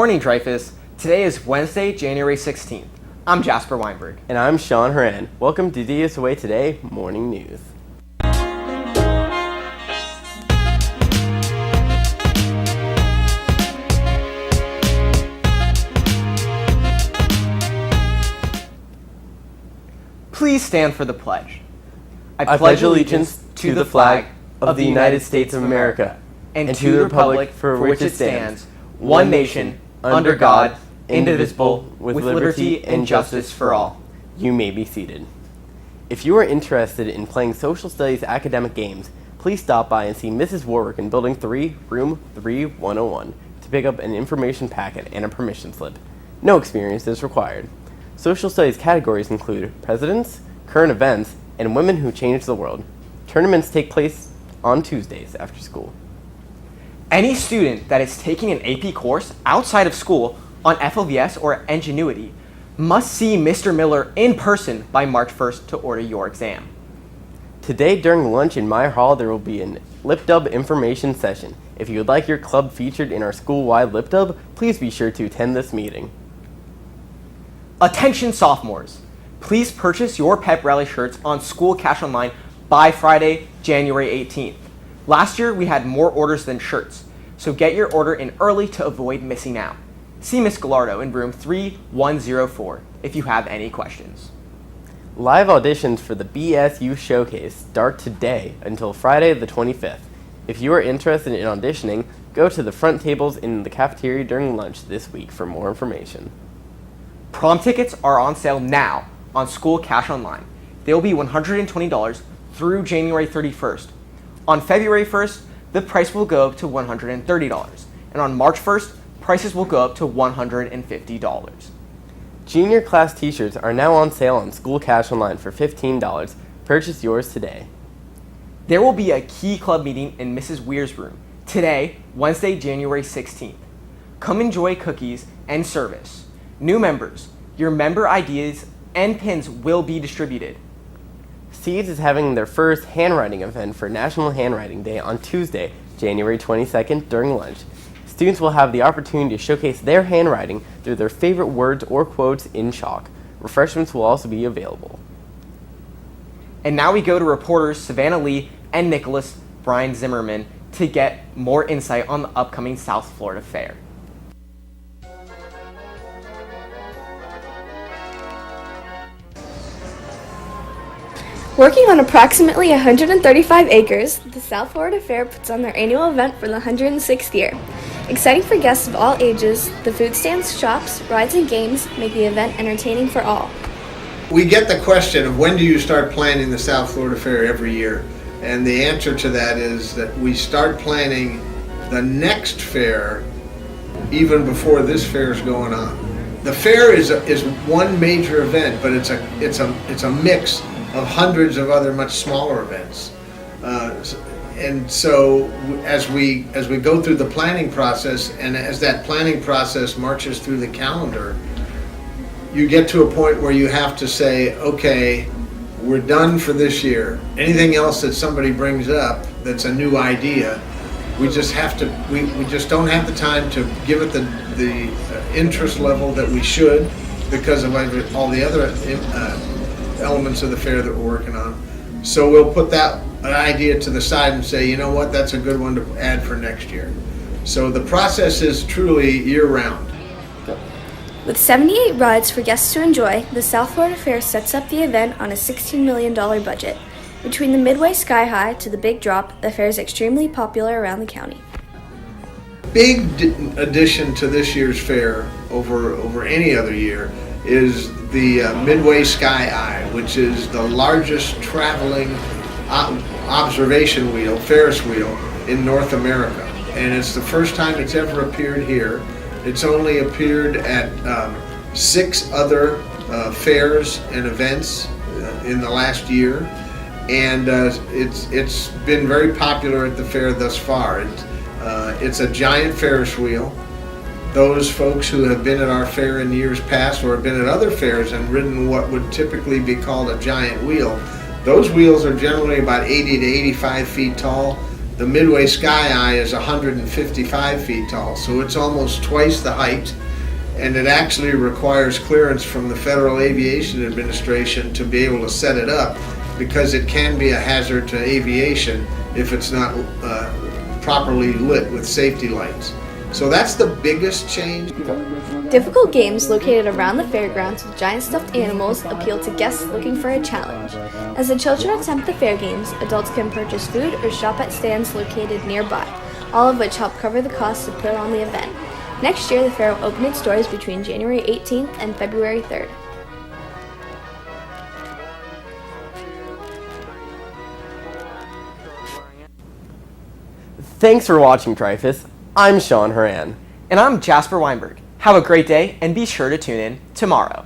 morning, Dreyfus. Today is Wednesday, January 16th. I'm Jasper Weinberg. And I'm Horan. Welcome to DSOA Today Morning News. Please stand for the pledge. I pledge allegiance to the flag of the United States of America and to the republic for which it stands, one nation, under God, indivisible, with liberty and justice for all. You may be seated. If you are interested in playing social studies academic games, please stop by and see Mrs. Warwick in Building 3, Room 3101 to pick up an information packet and a permission slip. No experience is required. Social studies categories include presidents, current events, and women who changed the world. Tournaments take place on Tuesdays after school. Any student that is taking an AP course outside of school on FLVS or Ingenuity must see Mr. Miller in person by March 1st to order your exam. Today during lunch in my hall there will be an LipDub information session. If you would like your club featured in our school-wide LipDub, please be sure to attend this meeting. Attention sophomores, please purchase your pep rally shirts on School Cash Online by Friday, January 18th. Last year we had more orders than shirts, so get your order in early to avoid missing out. See Ms. Gallardo in room 3104 if you have any questions. Live auditions for the BSU Showcase start today until Friday the 25th. If you are interested in auditioning, go to the front tables in the cafeteria during lunch this week for more information. Prom tickets are on sale now on School Cash Online. They will be $120 through January 31st. On February 1st, the price will go up to $130, and on March 1st, prices will go up to $150. Junior class t-shirts are now on sale on School Cash Online for $15. Purchase yours today. There will be a key club meeting in Mrs. Weir's room today, Wednesday, January 16th. Come enjoy cookies and service. New members, your member IDs and pins will be distributed. Seeds is having their first handwriting event for National Handwriting Day on Tuesday, January 22nd during lunch. Students will have the opportunity to showcase their handwriting through their favorite words or quotes in chalk. Refreshments will also be available. And now we go to reporters Savannah Lee and Nikolas Zimmermann to get more insight on the upcoming South Florida Fair. Working on approximately 135 acres, the South Florida Fair puts on their annual event for the 106th year. Exciting for guests of all ages, the food stands, shops, rides, and games make the event entertaining for all. We get the question of when do you start planning the South Florida Fair every year? And the answer to that is that we start planning the next fair even before this fair is going on. The fair is one major event, but it's a mix of hundreds of other much smaller events. And so as we go through the planning process, and as that planning process marches through the calendar, you get to a point where you have to say, okay, we're done for this year. Anything else that somebody brings up that's a new idea, we just don't have the time to give it the interest level that we should because of all the other elements of the fair that we're working on. So we'll put that idea to the side and say, you know what, that's a good one to add for next year. So the process is truly year-round. With 78 rides for guests to enjoy, the South Florida Fair sets up the event on a $16 million budget. Between the Midway Sky High to the Big Drop, the fair is extremely popular around the county. Big addition to this year's fair over any other year is the Midway Sky Eye, which is the largest traveling observation wheel, Ferris wheel, in North America. And it's the first time it's ever appeared here. It's only appeared at 6 other fairs and events in the last year. And it's been very popular at the fair thus far. It's a giant Ferris wheel. Those folks who have been at our fair in years past or have been at other fairs and ridden what would typically be called a giant wheel, those wheels are generally about 80 to 85 feet tall. The Midway Sky Eye is 155 feet tall, so it's almost twice the height, and it actually requires clearance from the Federal Aviation Administration to be able to set it up, because it can be a hazard to aviation if it's not properly lit with safety lights. So that's the biggest change. Difficult games located around the fairgrounds with giant stuffed animals appeal to guests looking for a challenge. As the children attempt the fair games, adults can purchase food or shop at stands located nearby, all of which help cover the costs to put on the event. Next year, the fair will open its doors between January 18th and February 3rd. Thanks for watching, Trifus. I'm Sean Horan. And I'm Jasper Weinberg. Have a great day, and be sure to tune in tomorrow.